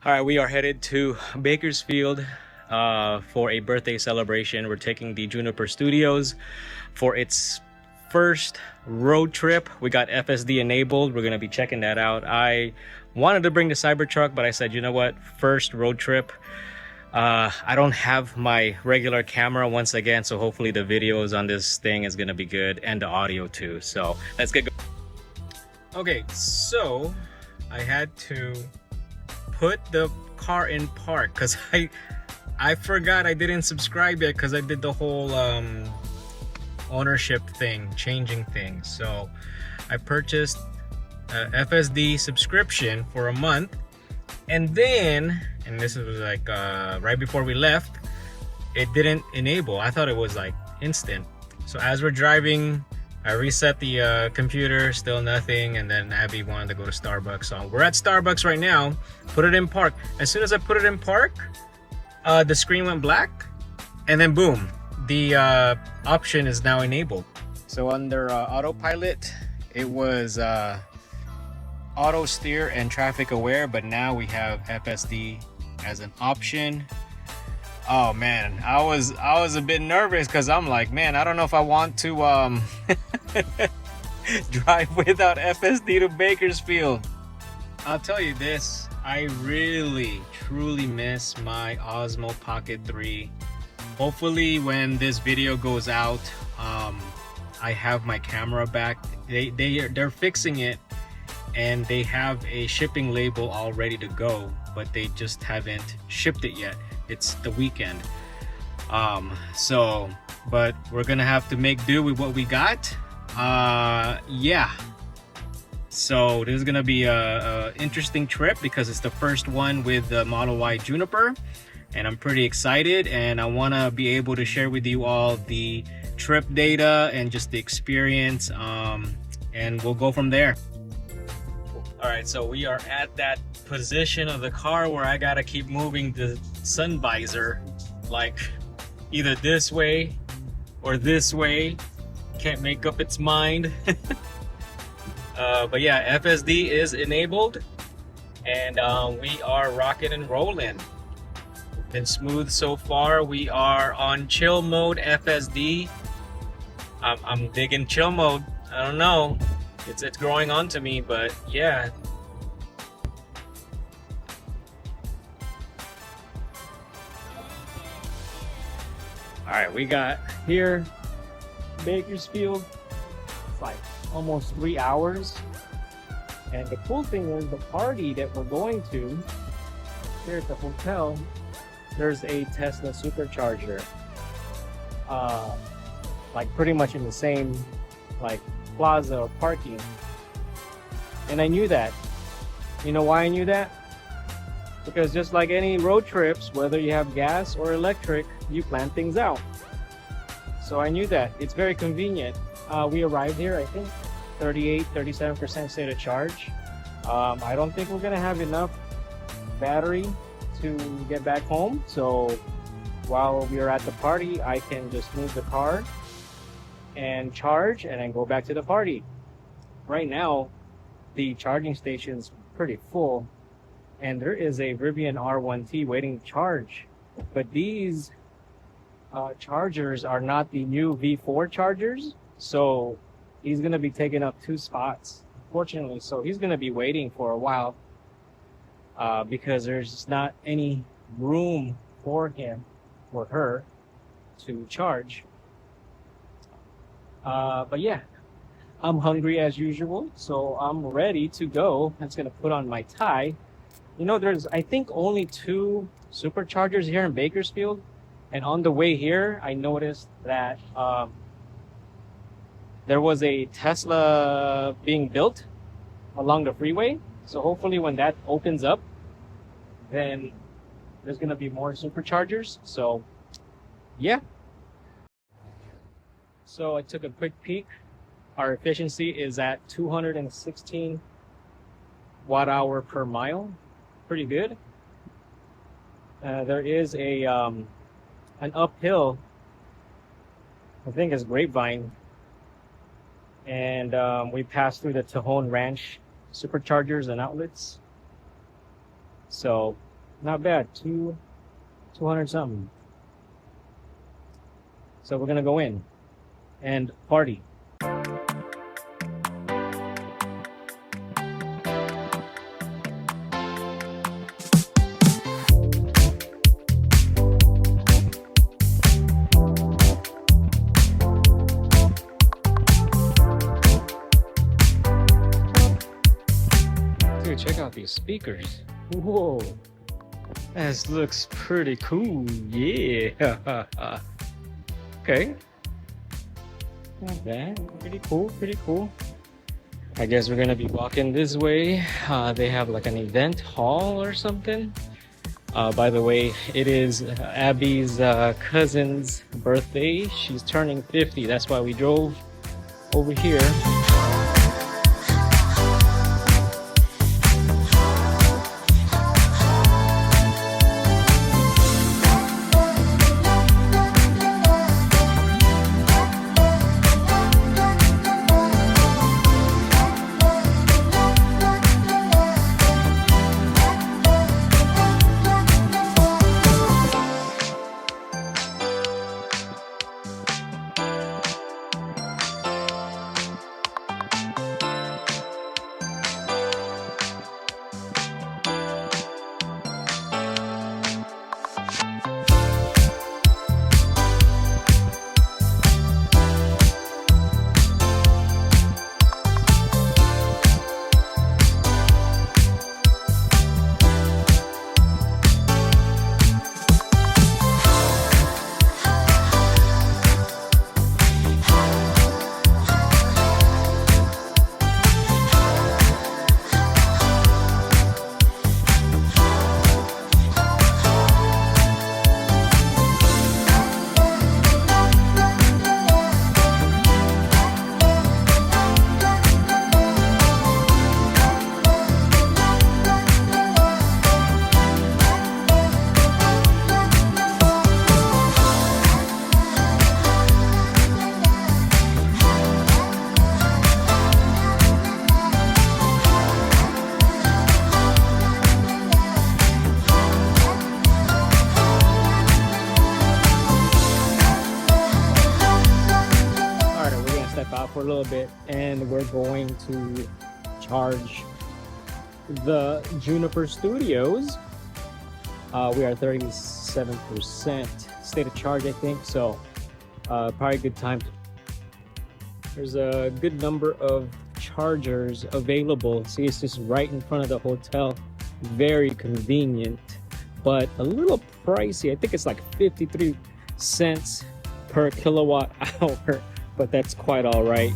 All right, we are headed to Bakersfield for a birthday celebration. We're taking the Juniper Studios for its first road trip. We got FSD enabled. We're gonna be checking that out. I wanted to bring the Cybertruck, but I said, you know what? First road trip. I don't have my regular camera once again, so hopefully the videos on this thing is gonna be good and the audio too. So let's get going. Okay, so I had to put the car in park because I forgot I didn't subscribe yet because I did the whole ownership thing, changing things. So I purchased a FSD subscription for a month, and then, and this was like right before we left, it didn't enable. I thought it was like instant. So as we're driving, I reset the computer, still nothing, and then Abby wanted to go to Starbucks. So we're at Starbucks right now, put it in park. As soon as I put it in park, the screen went black, and then boom, the option is now enabled. So under autopilot, it was auto steer and traffic aware, but now we have FSD as an option. Oh man, I was a bit nervous because I'm like, man, I don't know if I want to drive without FSD to Bakersfield. I'll tell you this, I really truly miss my Osmo Pocket 3. Hopefully when this video goes out, I have my camera back. They're fixing it, and they have a shipping label all ready to go, but they just haven't shipped it yet. It's the weekend, but we're gonna have to make do with what we got. Yeah, so this is gonna be a interesting trip because it's the first one with the Model Y Juniper, and I'm pretty excited, and I want to be able to share with you all the trip data and just the experience, and we'll go from there. All right, so we are at that position of the car where I gotta keep moving the sun visor, like either this way or this way. Can't make up its mind. But yeah, FSD is enabled, and we are rocking and rolling. Been smooth so far. We are on chill mode FSD. I'm digging chill mode. I don't know. It's growing onto me, but yeah. All right, we got here Bakersfield. It's like almost 3 hours. And the cool thing is the party that we're going to here at the hotel, there's a Tesla Supercharger. Like pretty much in the same like plaza or parking. And I knew that. You know why I knew that? Because just like any road trips, whether you have gas or electric, you plan things out. So I knew that. It's very convenient. We arrived here, I think 37% state of charge. I don't think we're gonna have enough battery to get back home. So while we are at the party, I can just move the car and charge and then go back to the party. Right now, the charging station's pretty full, and there is a Rivian R1T waiting to charge. But these chargers are not the new V4 chargers, so he's gonna be taking up 2 spots, fortunately. So he's gonna be waiting for a while because there's not any room for him or her to charge. But yeah, I'm hungry as usual, so I'm ready to go. I'm just gonna put on my tie. You know, there's I think only 2 superchargers here in Bakersfield, and on the way here I noticed that there was a Tesla being built along the freeway. So hopefully when that opens up, then there's gonna be more superchargers. So yeah. So I took a quick peek. Our efficiency is at 216 watt hour per mile. Pretty good. There is a an uphill, I think it's Grapevine, and we passed through the Tejon Ranch superchargers and outlets. So Not bad. 200 something. So we're gonna go in and party. Dude, check out these speakers. Whoa. This looks pretty cool. Yeah. Okay. Not bad. Pretty cool. Pretty cool. I guess we're gonna be walking this way. They have like an event hall or something. By the way, it is Abby's cousin's birthday. She's turning 50. That's why we drove over here. For a little bit, and we're going to charge the Juniper Studios. We are 37% state of charge, I think, so probably a good time. There's a good number of chargers available. See, it's just right in front of the hotel. Very convenient, but a little pricey. I think it's like 53 cents per kilowatt hour, but that's quite all right.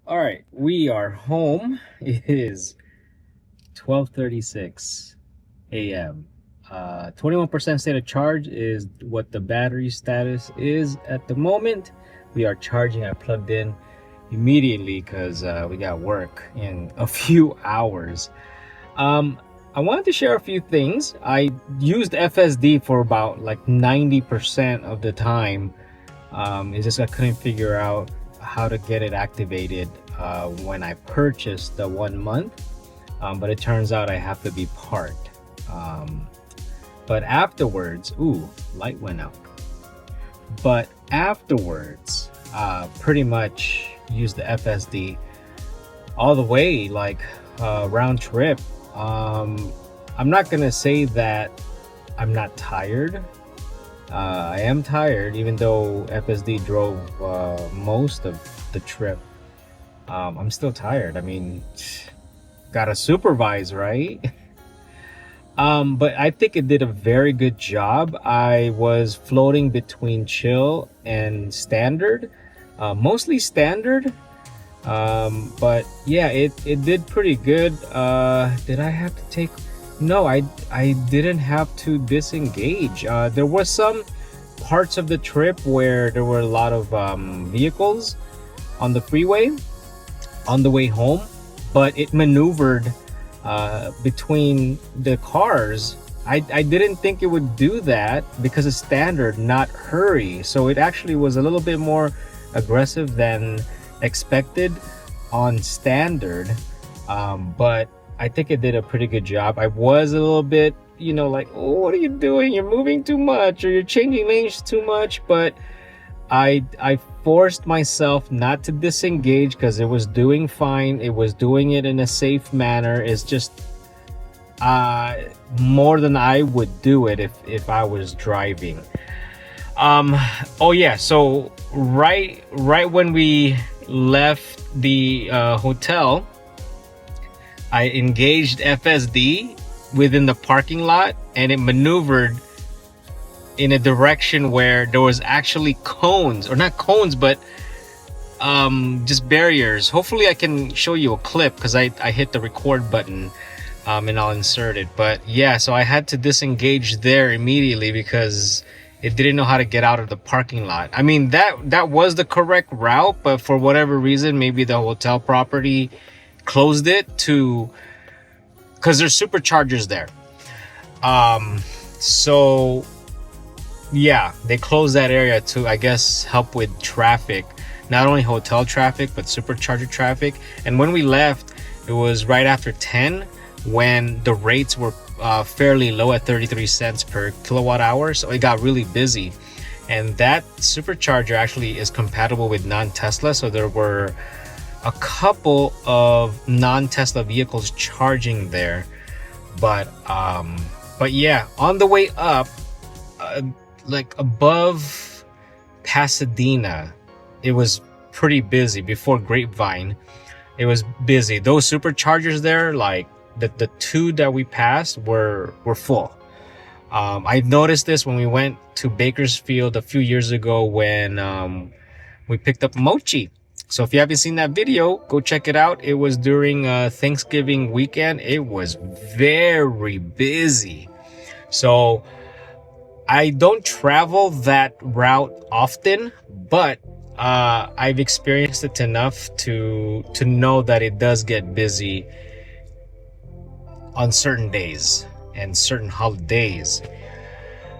All right, we are home. It is 12:36 a.m. 21% state of charge is what the battery status is at the moment. We are charging. I plugged in immediately because we got work in a few hours. I wanted to share a few things. I used FSD for about like 90% of the time. It's just I couldn't figure out how to get it activated when I purchased the 1 month, but it turns out I have to be parked. But afterwards, ooh, light went out. But afterwards, pretty much use the FSD all the way, like round trip. I'm not gonna say that I'm not tired. I am tired, even though FSD drove most of the trip. I'm still tired. I mean, gotta supervise, right? But I think it did a very good job. I was floating between chill and standard, mostly standard. But yeah, it did pretty good. Did I have to take? No, I didn't have to disengage. There was some parts of the trip where there were a lot of vehicles on the freeway on the way home, but it maneuvered between the cars I didn't think it would do that because it's standard, not hurry. So it actually was a little bit more aggressive than expected on standard. But I think it did a pretty good job. I was a little bit, you know, like, oh, what are you doing? You're moving too much, or you're changing lanes too much. But I forced myself not to disengage because it was doing fine. It was doing it in a safe manner. It's just more than I would do it if I was driving. Oh yeah, so right when we left the hotel, I engaged FSD within the parking lot, and it maneuvered in a direction where there was actually cones, or not cones, but just barriers. Hopefully I can show you a clip because I hit the record button, and I'll insert it. But yeah, so I had to disengage there immediately because it didn't know how to get out of the parking lot. I mean, that was the correct route, but for whatever reason, maybe the hotel property closed it to, because there's superchargers there. So yeah, they closed that area to, I guess, help with traffic, not only hotel traffic but supercharger traffic. And when we left, it was right after 10 when the rates were fairly low at 33 cents per kilowatt hour, so it got really busy. And that supercharger actually is compatible with non-Tesla, so there were a couple of non-Tesla vehicles charging there. But yeah, on the way up, like above Pasadena, it was pretty busy. Before Grapevine, it was busy. Those superchargers there, like the two that we passed, were full. I noticed this when we went to Bakersfield a few years ago when we picked up mochi. So if you haven't seen that video, go check it out. It was during Thanksgiving weekend. It was very busy. So I don't travel that route often, but I've experienced it enough to know that it does get busy on certain days and certain holidays.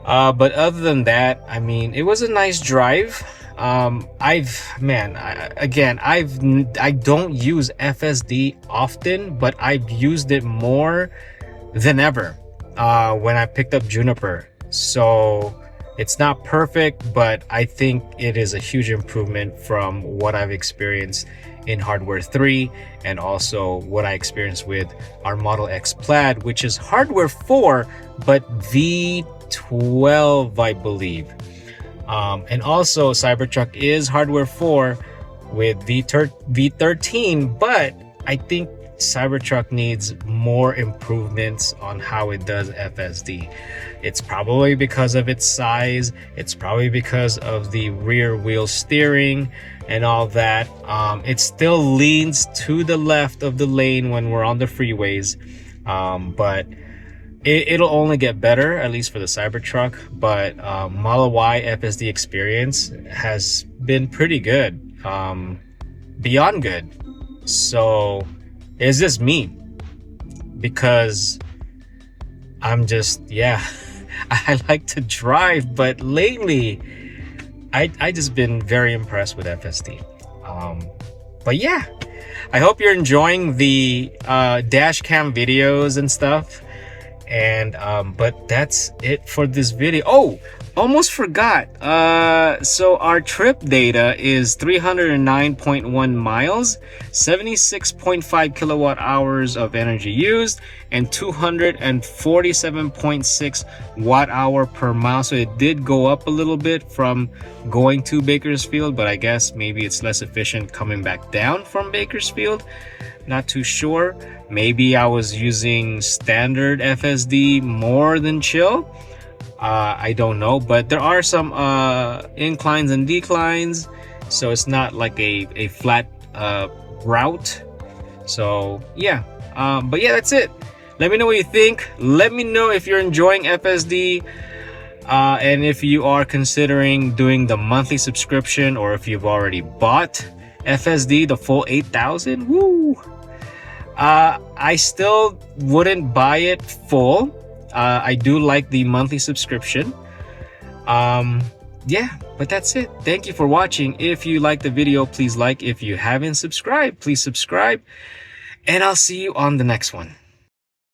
But other than that, I mean, it was a nice drive. I don't use FSD often, but I've used it more than ever when I picked up Juniper. So it's not perfect, but I think it is a huge improvement from what I've experienced in Hardware 3 and also what I experienced with our Model X Plaid, which is Hardware 4 but V12, I believe. And also Cybertruck is Hardware 4 with V13, but I think Cybertruck needs more improvements on how it does FSD. It's probably because of its size. It's probably because of the rear wheel steering and all that. It still leans to the left of the lane when we're on the freeways, but it'll only get better, at least for the Cybertruck. But Model Y FSD experience has been pretty good, beyond good. So it's just me, because I'm just, yeah, I like to drive, but lately I just been very impressed with FSD. But yeah, I hope you're enjoying the dash cam videos and stuff. And but that's it for this video. Oh, almost forgot. So our trip data is 309.1 miles, 76.5 kilowatt hours of energy used, and 247.6 watt hour per mile. So it did go up a little bit from going to Bakersfield, but I guess maybe it's less efficient coming back down from Bakersfield. Not too sure. Maybe I was using standard FSD more than chill. I don't know, but there are some inclines and declines, so it's not like a flat route. So yeah, but yeah, that's it. Let me know what you think. Let me know if you're enjoying FSD, and if you are considering doing the monthly subscription, or if you've already bought FSD, the full 8,000. Woo! I still wouldn't buy it full. I do like the monthly subscription. Yeah, but that's it. Thank you for watching. If you like the video, please like. If you haven't subscribed, please subscribe. And I'll see you on the next one.